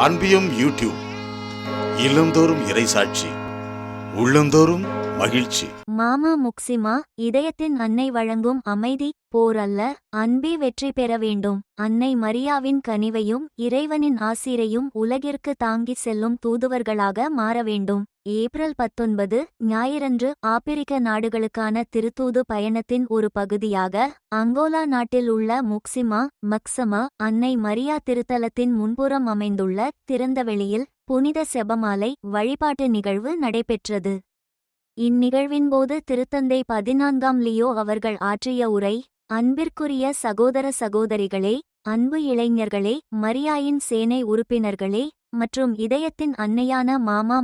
அன்பியும் YouTube இல்லந்தோறும் இறைசாட்சி உள்ளந்தோறும் மகிழ்ச்சி. மாமா முக்சிமா, இதயத்தின் அன்னை வழங்கும் அமைதி போர் அல்ல, அன்பே வெற்றி பெற வேண்டும். அன்னை மரியாவின் கனிவையும் இறைவனின் ஆசிரையும் உலகிற்கு தாங்கிச் செல்லும் தூதுவர்களாக மாற வேண்டும். ஏப்ரல் 19 ஞாயிறன்று ஆப்பிரிக்க நாடுகளுக்கான திருத்தூது பயணத்தின் ஒரு பகுதியாக அங்கோலா நாட்டில் உள்ள மக்சமா அன்னை மரியா திருத்தலத்தின் முன்புறம் அமைந்துள்ள திறந்தவெளியில் புனித செபமாலை வழிபாட்டு நிகழ்வு நடைபெற்றது. இந்நிகழ்வின்போது திருத்தந்தை 14ஆம் லியோ அவர்கள் ஆற்றிய உரை, அன்பிற்குரிய சகோதர சகோதரிகளே, அன்பு இளைஞர்களே, மரியாயின் சேனை உறுப்பினர்களே மற்றும் இதயத்தின் அன்னையான மாமா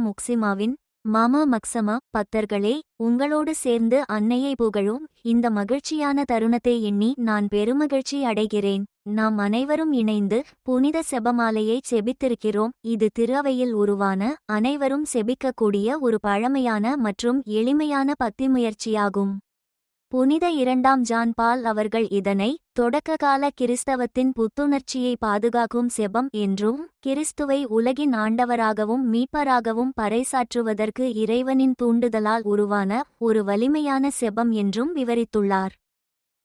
மக்சமா பக்தர்களே, உங்களோடு சேர்ந்து அன்னையை புகழும் இந்த மகிழ்ச்சியான தருணத்தை எண்ணி நான் பெருமகிழ்ச்சி அடைகிறேன். நாம் அனைவரும் இணைந்து புனித செபமாலையை செபித்திருக்கிறோம். இது திருஅவையில் உருவான அனைவரும் செபிக்கக்கூடிய ஒரு பழமையான மற்றும் எளிமையான பக்தி முயற்சியாகும். புனித 2ஆம் ஜான் பால் அவர்கள் இதனை தொடக்ககால கிறிஸ்தவத்தின் புத்துணர்ச்சியை பாதுகாக்கும் செபம் என்றும், கிறிஸ்துவை உலகின் ஆண்டவராகவும் மீட்பராகவும் பறைசாற்றுவதற்கு இறைவனின் தூண்டுதலால் உருவான ஒரு வலிமையான செபம் என்றும் விவரித்துள்ளார்.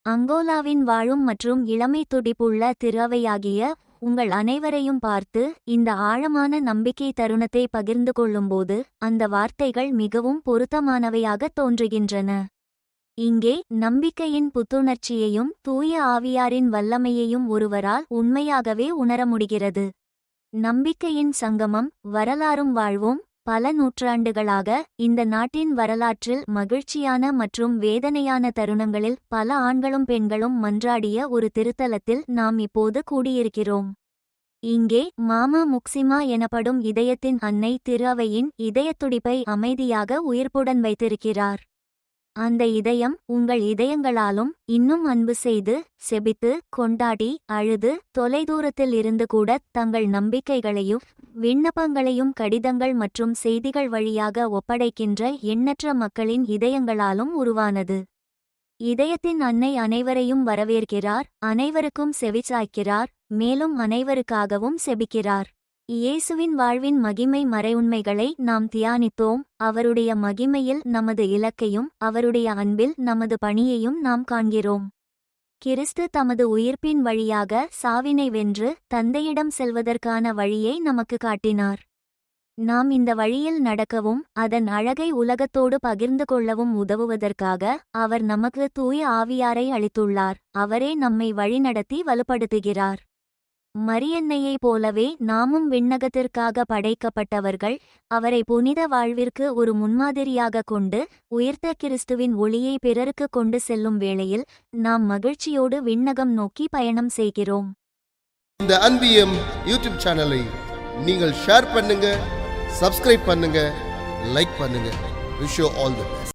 அங்கோலாவின் வாழும் மற்றும் இளமை துடிப்புள்ள திருஅவையாகிய உங்கள் அனைவரையும் பார்த்து இந்த ஆழமான நம்பிக்கை தருணத்தை பகிர்ந்து கொள்ளும்போது அந்த வார்த்தைகள் மிகவும் பொருத்தமானவையாக தோன்றுகின்றன. இங்கே நம்பிக்கையின் புத்துணர்ச்சியையும் தூய ஆவியாரின் வல்லமையையும் ஒருவரால் உண்மையாகவே உணர முடிகிறது. நம்பிக்கையின் சங்கமம், வரலாறும் வாழ்வும். பல நூற்றாண்டுகளாக இந்த நாட்டின் வரலாற்றில் மகிழ்ச்சியான மற்றும் வேதனையான தருணங்களில் பல ஆண்களும் பெண்களும் மன்றாடிய ஒரு திருத்தலத்தில் நாம் இப்போது கூடியிருக்கிறோம். இங்கே மாமா முக்சிமா எனப்படும் இதயத்தின் அன்னை திருஅவையின் இதயத்துடிப்பை அமைதியாக உயிர்ப்புடன் வைத்திருக்கிறார். அந்த இதயம் உங்கள் இதயங்களாலும் இன்னும் அன்பு செய்து, செபித்து, கொண்டாடி, அழுது, தொலைதூரத்தில் இருந்து கூட தங்கள் நம்பிக்கைகளையும் விண்ணப்பங்களையும் கடிதங்கள் மற்றும் செய்திகள் வழியாக ஒப்படைக்கின்ற எண்ணற்ற மக்களின் இதயங்களாலும் உருவானது. இதயத்தின் அன்னை அனைவரையும் வரவேற்கிறார், அனைவருக்கும் செவிசாய்க்கிறார், மேலும் அனைவருக்காகவும் செபிக்கிறார். இயேசுவின் வாழ்வின் மகிமை மறைவுண்மைகளை நாம் தியானித்தோம். அவருடைய மகிமையில் நமது இலக்கையும் அவருடைய அன்பில் நமது பணியையும் நாம் காண்கிறோம். கிறிஸ்து தமது உயிர்ப்பின் வழியாக சாவினை வென்று தந்தையிடம் செல்வதற்கான வழியை நமக்கு காட்டினார். நாம் இந்த வழியில் நடக்கவும் அதன் அழகை உலகத்தோடு பகிர்ந்து கொள்ளவும் உதவுவதற்காக அவர் நமக்கு தூய ஆவியாரை அளித்துள்ளார். அவரே நம்மை வழிநடத்தி வலுப்படுத்துகிறார். மரியன்னையைப் போலவே நாமும் விண்ணகத்திற்காக படைக்கப்பட்டவர்கள். அவரை புனித வாழ்விற்கு ஒரு முன்மாதிரியாக கொண்டு உயிர்த்த கிறிஸ்துவின் ஒளியை பிறருக்கு கொண்டு செல்லும் வேளையில் நாம் மகிழ்ச்சியோடு விண்ணகம் நோக்கி பயணம் செய்கிறோம். இந்த அன்பியம் யூடியூப் சேனலை நீங்கள் ஷேர் பண்ணுங்க, சப்ஸ்கிரைப் பண்ணுங்க, லைக் பண்ணுங்க. Wish you all the best.